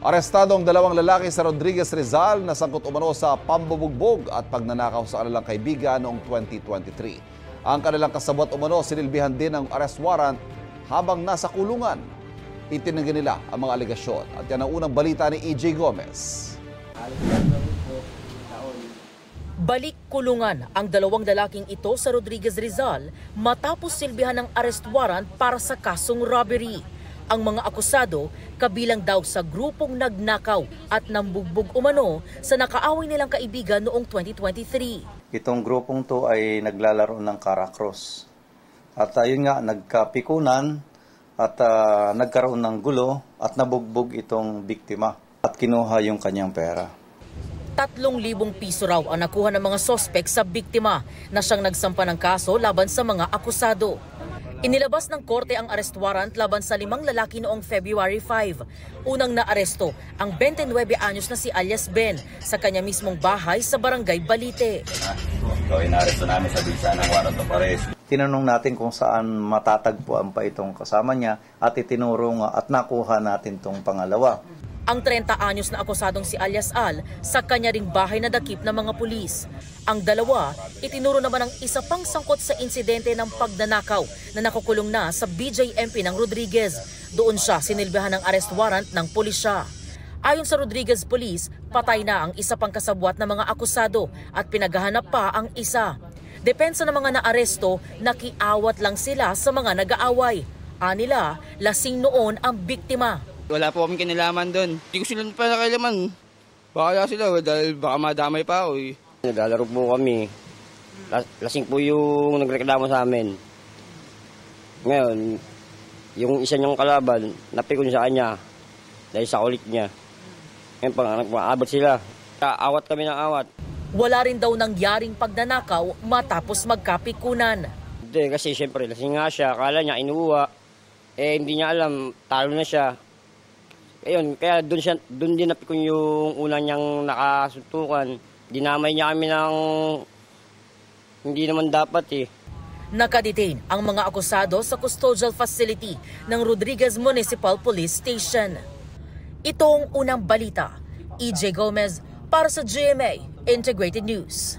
Arestado ang dalawang lalaki sa Rodriguez Rizal na sangkot umano sa pambubugbog at pagnanakaw sa kanilang kaibigan noong 2023. Ang kanilang kasabwat umano sinilbihan din ng arrest warrant habang nasa kulungan. Itinanggi nila ang mga alegasyon at yan ang unang balita ni EJ Gomez. Balik kulungan ang dalawang lalaking ito sa Rodriguez Rizal matapos silbihan ng arrest warrant para sa kasong robbery. Ang mga akusado kabilang daw sa grupong nagnakaw at nambugbog umano sa nakaaway nilang kaibigan noong 2023. Itong grupong to ay naglalaro ng Caracross. At ayun nga, nagkapikunan at nagkaroon ng gulo at nabugbog itong biktima at kinuha yung kanyang pera. 3,000 piso raw ang nakuha ng mga sospek sa biktima na siyang nagsampa ng kaso laban sa mga akusado. Inilabas ng korte ang arrest warrant laban sa 5 lalaki noong February 5. Unang naaresto ang 29 anyos na si alias Ben sa kanya mismong bahay sa Barangay Balite. Inaresto namin sa bisa ng warrant of arrest. Tinanong natin kung saan matatagpuan pa itong kasama niya at itinuro nga at nakuha natin itong pangalawa. Ang 30 anyos na akusadong si alias Al sa kanya ring bahay na dakip ng mga pulis. Ang dalawa, itinuro naman ang isa pang sangkot sa insidente ng pagnanakaw na nakukulong na sa BJMP ng Rodriguez. Doon siya sinilbihan ng arrest warrant ng pulisya. Ayon sa Rodriguez Police, patay na ang isa pang kasabwat ng mga akusado at pinaghahanap pa ang isa. Depensa ng mga naaresto, nakiawat lang sila sa mga nag-aaway. Anila, lasing noon ang biktima. Wala po kami kinalaman doon. Hindi ko sila pa nakailaman. Baka sila dahil baka madamay pa ako eh. Naglalaro po kami. Lasing po yung nagreklamo sa amin. Ngayon, yung isa niyang kalaban, napikon sa kanya dahil sa kulit niya. Ngayon, pang-abot sila. Awat kami ng awat. Wala rin daw nangyaring pagnanakaw matapos magkapikunan. Hindi, kasi siyempre lasing nga siya. Akala niya inuuwa. Hindi niya alam, talo na siya. Ayun, kaya doon din napikon yung una niyang nakasuntukan. Dinamay niya kami ng hindi naman dapat eh. Nakadetain ang mga akusado sa custodial facility ng Rodriguez Municipal Police Station. Ito ang unang balita. EJ Gomez para sa GMA Integrated News.